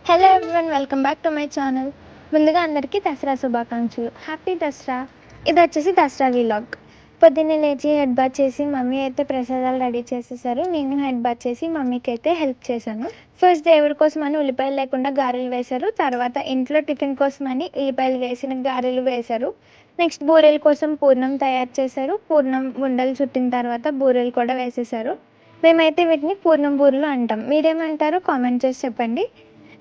Hello everyone, welcome back to my channel. ముందుగా అందరికీ దసరా శుభాకాంక్షలు. హ్యాపీ దసరా. ఇది వచ్చేసి దసరా వీలాగ్. పొద్దున్నే లేచి హెడ్ బాత్ చేసి మమ్మీ అయితే ప్రసాదాలు రెడీ చేసేసారు. నేను హెడ్ బాత్ చేసి మమ్మీకి అయితే హెల్ప్ చేశాను. ఫస్ట్ దేవుడి కోసం అని ఉల్లిపాయలు లేకుండా గారెలు వేశారు. తర్వాత ఇంట్లో టిఫిన్ కోసం అని ఉల్లిపాయలు వేసిన గారెలు వేశారు. నెక్స్ట్ బూరెల కోసం పూర్ణం తయారు చేశారు. పూర్ణం ఉండలు చుట్టిన తర్వాత బూరెలు కూడా వేసేసారు. మేమైతే వీటిని పూర్ణం బూరెలు అంటాం. మీరేమంటారో కామెంట్ చేసి చెప్పండి.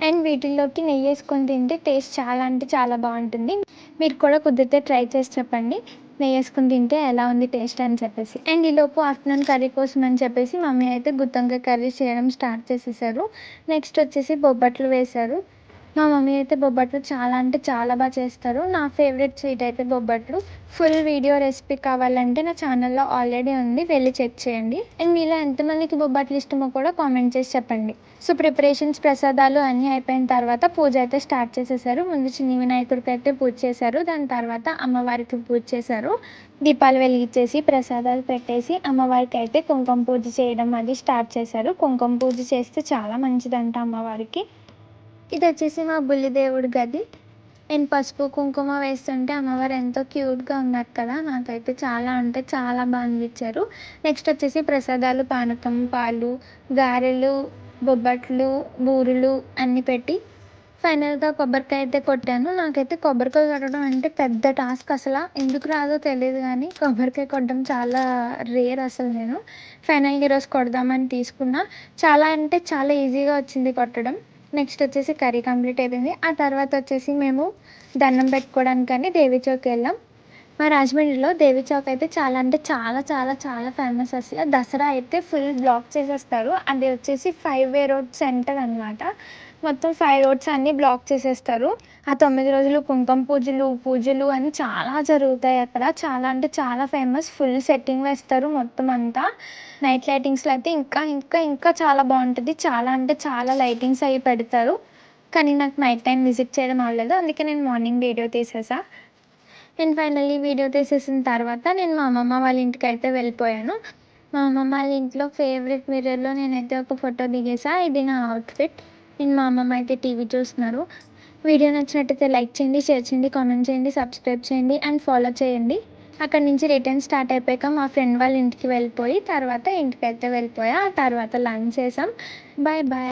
అండ్ వీటిల్లోకి నెయ్యి వేసుకొని తింటే టేస్ట్ చాలా అంటే చాలా బాగుంటుంది. మీరు కూడా కుదిరితే ట్రై చేసి చెప్పండి నెయ్యి వేసుకొని తింటే ఎలా ఉంది టేస్ట్ అని చెప్పేసి. అండ్ ఈలోపు ఆఫ్టర్నూన్ కర్రీ కోసం అని చెప్పేసి మమ్మీ అయితే గుత్తొంకాయ కర్రీ చేయడం స్టార్ట్ చేసేసారు. నెక్స్ట్ వచ్చేసి బొబ్బట్లు వేశారు. మా మమ్మీ అయితే బొబ్బట్లు చాలా అంటే చాలా బాగా చేస్తారు. నా ఫేవరెట్ స్వీట్ అయితే బొబ్బట్లు. ఫుల్ వీడియో రెసిపీ కావాలంటే నా ఛానల్లో ఆల్రెడీ ఉంది, వెళ్ళి చెక్ చేయండి. అండ్ మీలో ఎంతమందికి బొబ్బట్లు ఇష్టమో కూడా కామెంట్ చేసి చెప్పండి. సో ప్రిపరేషన్స్ ప్రసాదాలు అన్నీ అయిపోయిన తర్వాత పూజ అయితే స్టార్ట్ చేసేసారు. ముందు చిన్ని వినాయకుడికి అయితే పూజ చేశారు. దాని తర్వాత అమ్మవారికి పూజ చేశారు. దీపాలు వెలిగించేసి ప్రసాదాలు పెట్టేసి అమ్మవారికి అయితే కుంకుమ పూజ చేయడం అది స్టార్ట్ చేశారు. కుంకుమ పూజ చేస్తే చాలా మంచిదంట అమ్మవారికి. ఇది వచ్చేసి మా బుల్లి దేవుడి గది. అండ్ పసుపు కుంకుమ వేస్తుంటే అమ్మవారు ఎంతో క్యూట్గా ఉన్నారు కదా, నాకైతే చాలా అంటే చాలా బాగా అనిపించారు. నెక్స్ట్ వచ్చేసి ప్రసాదాలు పానకం, పాలు, గారెలు, బొబ్బట్లు, బూరెలు అన్నీ పెట్టి ఫైనల్గా కొబ్బరికాయ అయితే కొట్టాను. నాకైతే కొబ్బరికాయ కొట్టడం అంటే పెద్ద టాస్క్. అసలు ఎందుకు రాదో తెలియదు కానీ కొబ్బరికాయ కొట్టడం చాలా రేర్. అసలు నేను ఫైనల్గా ఈరోజు కొడదామని తీసుకున్నా. చాలా అంటే చాలా ఈజీగా వచ్చింది కొట్టడం. నెక్స్ట్ వచ్చేసి కర్రీ కంప్లీట్ అయిపోయింది. ఆ తర్వాత వచ్చేసి మేము దండం పెట్టుకోవడానికని దేవి చౌక్ వెళ్ళాం. మా రాజమండ్రిలో దేవి చౌక్ అయితే చాలా అంటే చాలా చాలా చాలా ఫేమస్. అసలు దసరా అయితే ఫుల్ బ్లాక్ చేసేస్తారు. అది వచ్చేసి 5 వే రోడ్ సెంటర్ అనమాట. మొత్తం 5 రోడ్స్ అన్నీ బ్లాక్ చేసేస్తారు. ఆ 9 రోజులు కుంకుమ పూజలు అని చాలా జరుగుతాయి అక్కడ. చాలా అంటే చాలా ఫేమస్. ఫుల్ సెట్టింగ్ వేస్తారు మొత్తం అంతా. నైట్ లైటింగ్స్లో అయితే ఇంకా ఇంకా ఇంకా చాలా బాగుంటుంది. చాలా అంటే చాలా లైటింగ్స్ అవి పెడతారు. కానీ నాకు నైట్ టైం విజిట్ చేయడం అవ్వలేదు, అందుకే నేను మార్నింగ్ వీడియో తీసేసా. అండ్ ఫైనల్లీ వీడియో తీసేసిన తర్వాత నేను మా అమ్మమ్మ వాళ్ళ ఇంటికి అయితే వెళ్ళిపోయాను. మా అమ్మమ్మ వాళ్ళ ఇంట్లో ఫేవరెట్ మిర్రర్లో నేనైతే ఒక ఫోటో దిగేసా. ఇది నా అవుట్ఫిట్. నేను మా అమ్మమ్మ అయితే టీవీ చూస్తున్నారు. వీడియో నచ్చినట్టయితే లైక్ చేయండి, షేర్ చేయండి, కామెంట్ చేయండి, సబ్స్క్రైబ్ చేయండి అండ్ ఫాలో చేయండి. అక్కడి నుంచి రిటర్న్ స్టార్ట్ అయిపోయాక మా ఫ్రెండ్ వాళ్ళ ఇంటికి వెళ్ళిపోయి తర్వాత ఇంటికి అయితే వెళ్ళిపోయా. ఆ తర్వాత లంచ్ చేసాం. Bye bye.